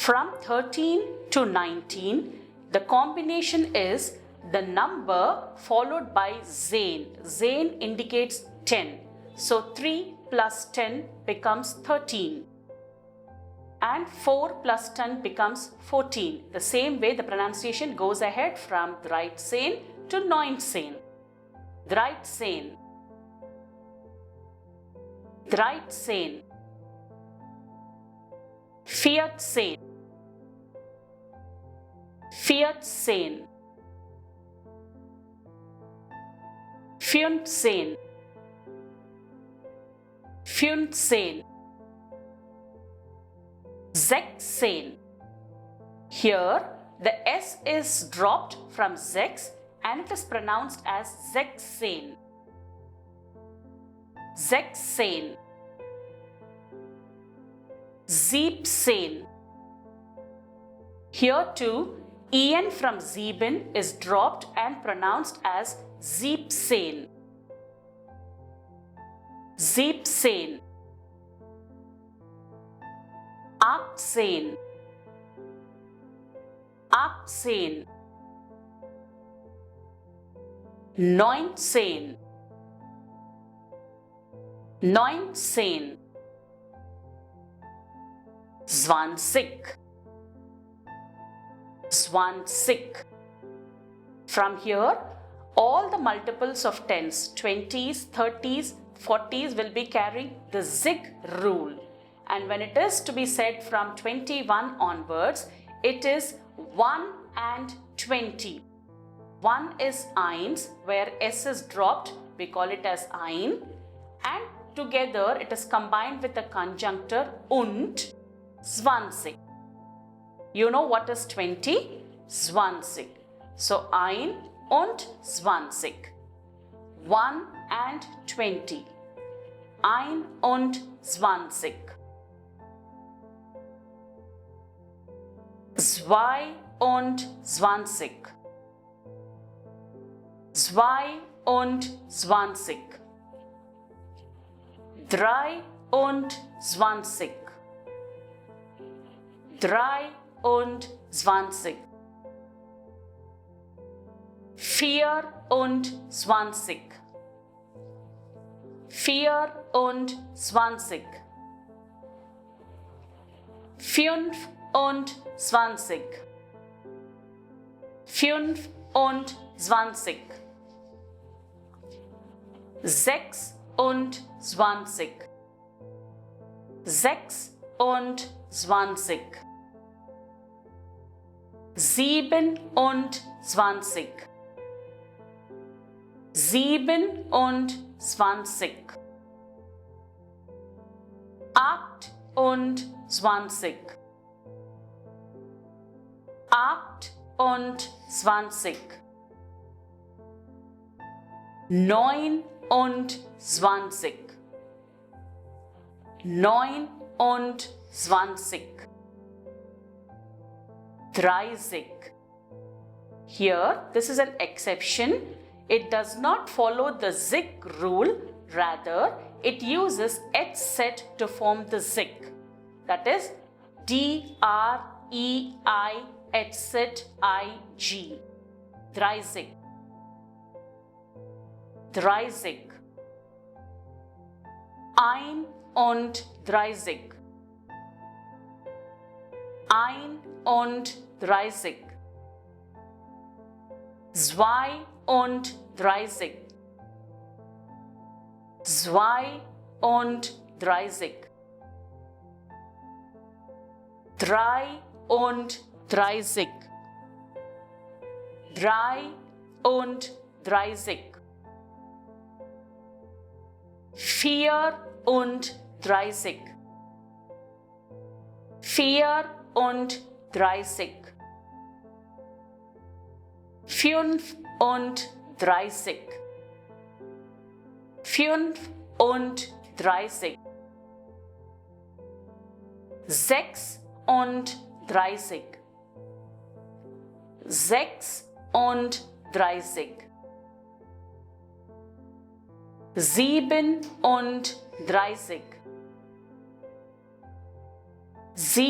From 13 to 19, the combination is the number followed by Zain. Zain indicates 10. So 3 plus 10 becomes 13. And 4 plus 10 becomes 14. The same way the pronunciation goes ahead from right Zain to 9 Zain. Right Zain. Right Zain. Fiat Zain. Fiat Zain. Funt Zain. Funt Zain. Zek Zain. Here the S is dropped from Zex and it is pronounced as Zek Zain. Zek Zain. Zeep Zain. Here too, En from Zeben is dropped and pronounced as Zeep Zain. Zeep Zain. Ak Zain. Ak Zain. Neun Zain. Neun Zain. Zwanzig. Zwanzig. From here, all the multiples of tens, 20s, 30s, 40s will be carrying the zig rule. And when it is to be said from 21 onwards, it is 1 and 20. 1 is eins, where S is dropped, we call it as ein. And together it is combined with the conjunctor und, zwanzig. You know what is 20? Zwanzig. So ein und zwanzig. 1 and 20. Ein und zwanzig. Zwei und zwanzig. Zwei und zwanzig. Drei und zwanzig. Drei und zwanzig. Vier und zwanzig. Vier und zwanzig. Fünf und zwanzig. Fünf und zwanzig. Sechs und zwanzig. Sechs und zwanzig. 27. 27. 28. 28. 29. 29. 30. Here, this is an exception. It does not follow the zig rule. Rather, it uses H set to form the zig. That is D-R-E-I H set I-G. 30. 30. Ein und 30. Ein und 30. Zwei und 30. Zwei und 30. Drei und 30. Drei und 30. Vier und 30. Vier und 30. Fünf und 30. Fünf und 30. Sechs und 30. Sechs und 30. 37. 37. 38. 38. 39. 39. 40. 40. 41. 41. 42. 42. 43. 43. 44. 44. 45. 45. 46. 46. 47.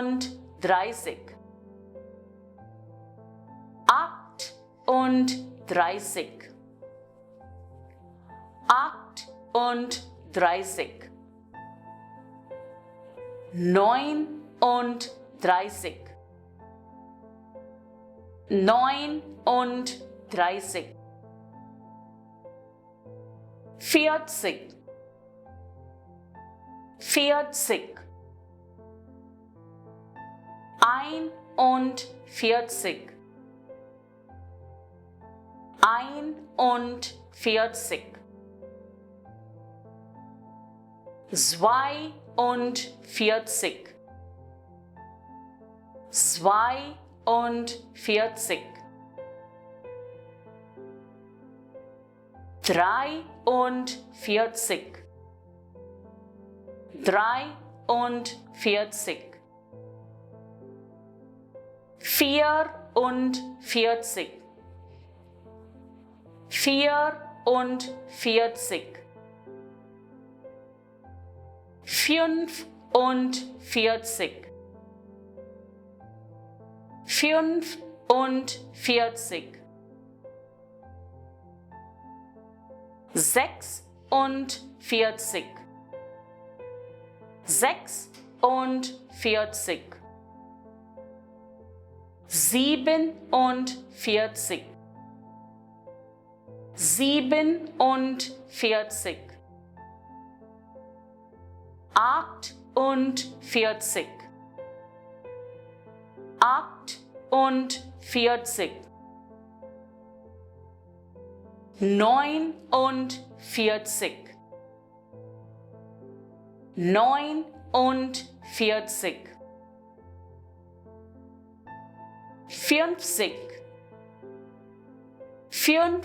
47. 48. 48. 49. 49. 50. 50. 51.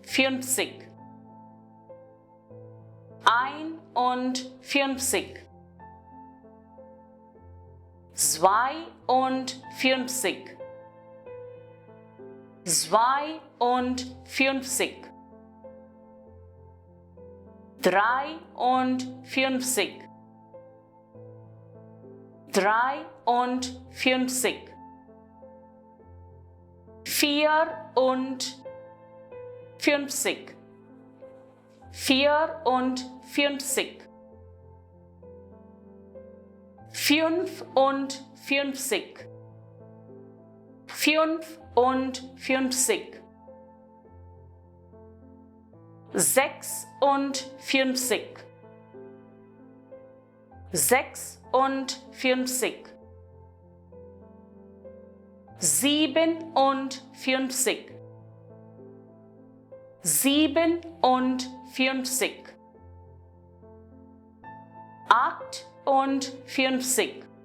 51. 52. 52. 53. 53. 54. 54. 54. 55. 55. 56. 56. 57. 57. 58. 58.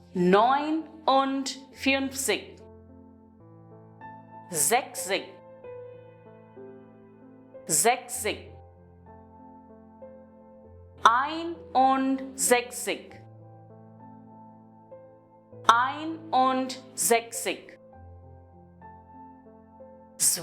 59. 59. 60. 60. 61. 61. 62. 62.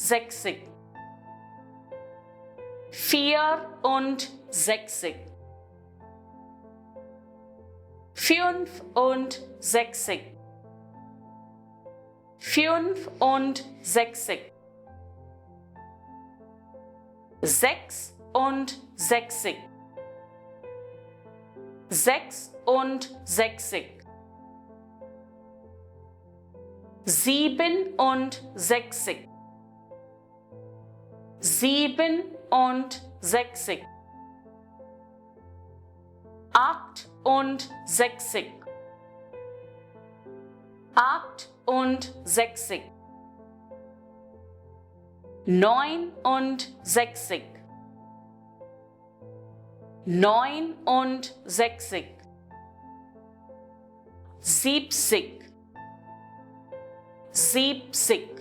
63. 63. 64. 64. 65. 65. 66. 66. 67. 67. 68. 68. 69. neun und 60. 70. 70.